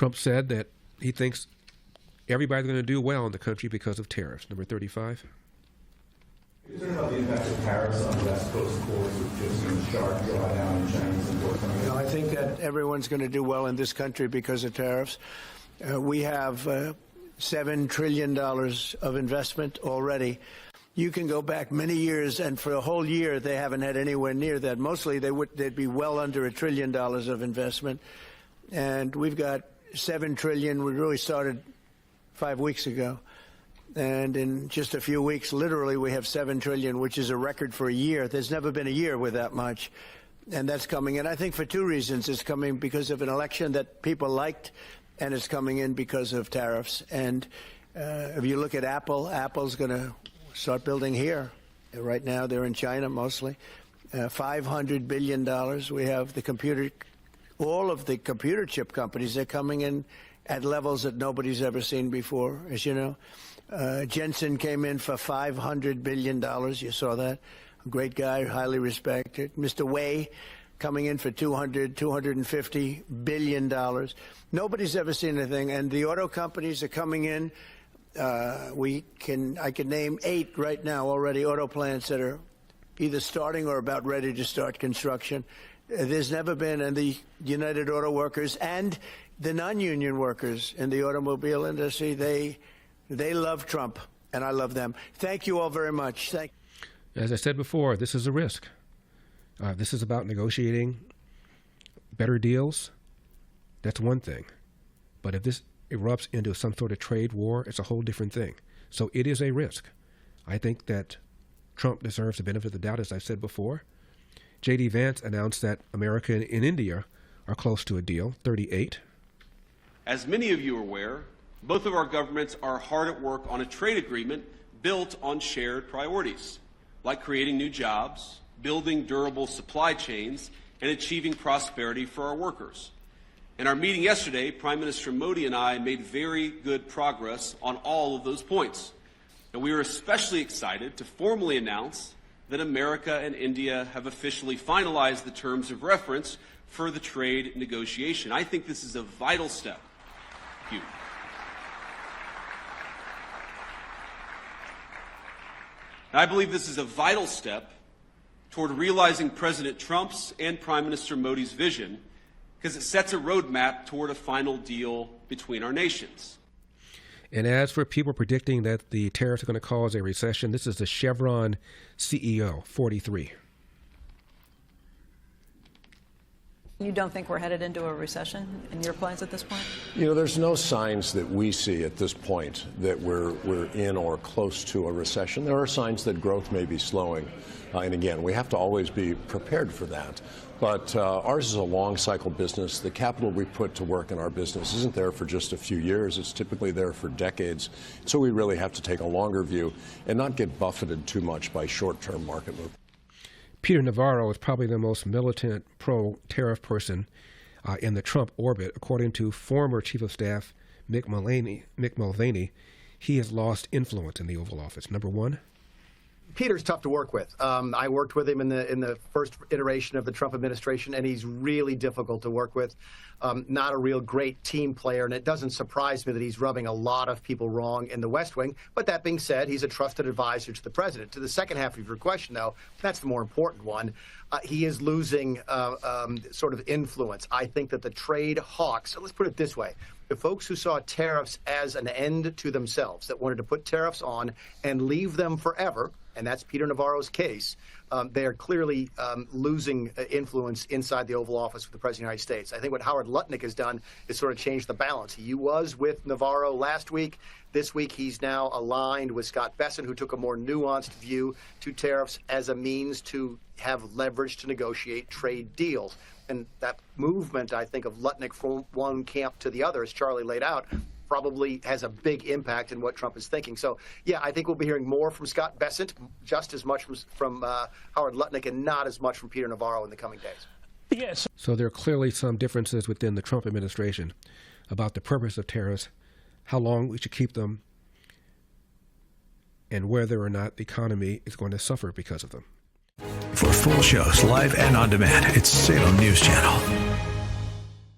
Trump said that he thinks everybody's going to do well in the country because of tariffs. Number 35. Is there about the impact of tariffs on West Coast ports with just sharp drawdown in Chinese imports coming in? No, I think that everyone's going to do well in this country because of tariffs. We have $7 trillion of investment already. You can go back many years, and for a whole year, they haven't had anywhere near that. Mostly, they'd be well under $1 trillion of investment. And we've got $7 trillion. We really started 5 weeks ago. And in just a few weeks, literally, we have $7 trillion, which is a record for a year. There's never been a year with that much. And that's coming in, I think, for two reasons. It's coming because of an election that people liked, and it's coming in because of tariffs. And if you look at Apple, Apple's going to start building here. Right now, they're in China mostly. $500 billion. We have the computer, all of the computer chip companies are coming in at levels that nobody's ever seen before, as you know. Jensen came in for $500 billion. You saw that. A great guy, highly respected. Mr. Wei coming in for $250 billion. Nobody's ever seen anything. And the auto companies are coming in. I can name 8 right now already, auto plants that are either starting or about ready to start construction. There's never been, and the United Auto Workers and the non-union workers in the automobile industry, they love Trump, and I love them. Thank you all very much. As I said before, this is a risk. This is about negotiating better deals. That's one thing. But if this erupts into some sort of trade war, it's a whole different thing. So it is a risk. I think that Trump deserves the benefit of the doubt, as I said before. J.D. Vance announced that America and India are close to a deal, 38. As many of you are aware, both of our governments are hard at work on a trade agreement built on shared priorities, like creating new jobs, building durable supply chains, and achieving prosperity for our workers. In our meeting yesterday, Prime Minister Modi and I made very good progress on all of those points. And we are especially excited to formally announce that America and India have officially finalized the terms of reference for the trade negotiation. I think this is a vital step. Thank you. I believe this is a vital step toward realizing President Trump's and Prime Minister Modi's vision, because it sets a roadmap toward a final deal between our nations. And as for people predicting that the tariffs are going to cause a recession, this is the Chevron CEO, 43. You don't think we're headed into a recession in your plans at this point? You know, there's no signs that we see at this point that we're in or close to a recession. There are signs that growth may be slowing. And again, we have to always be prepared for that. But ours is a long cycle business. The capital we put to work in our business isn't there for just a few years. It's typically there for decades. So we really have to take a longer view and not get buffeted too much by short-term market movement. Peter Navarro is probably the most militant pro-tariff person in the Trump orbit. According to former Chief of Staff Mick Mulvaney, he has lost influence in the Oval Office. Number one? Peter's tough to work with. I worked with him in the first iteration of the Trump administration, and he's really difficult to work with. Not a real great team player, and it doesn't surprise me that he's rubbing a lot of people wrong in the West Wing. But that being said, he's a trusted advisor to the president. To the second half of your question, though, that's the more important one. He is losing sort of influence. I think that the trade hawks, so let's put it this way, the folks who saw tariffs as an end to themselves, that wanted to put tariffs on and leave them forever, and that's Peter Navarro's case, they are clearly losing influence inside the Oval Office with the President of the United States. I think what Howard Lutnick has done is sort of change the balance. He was with Navarro last week. This week, he's now aligned with Scott Bessent, who took a more nuanced view to tariffs as a means to have leverage to negotiate trade deals. And that movement, I think, of Lutnick from one camp to the other, as Charlie laid out, probably has a big impact in what Trump is thinking. So, yeah, I think we'll be hearing more from Scott Bessent, just as much from Howard Lutnick, and not as much from Peter Navarro in the coming days. Yes. So there are clearly some differences within the Trump administration about the purpose of tariffs, how long we should keep them, and whether or not the economy is going to suffer because of them. For full shows, live and on demand, it's Salem News Channel.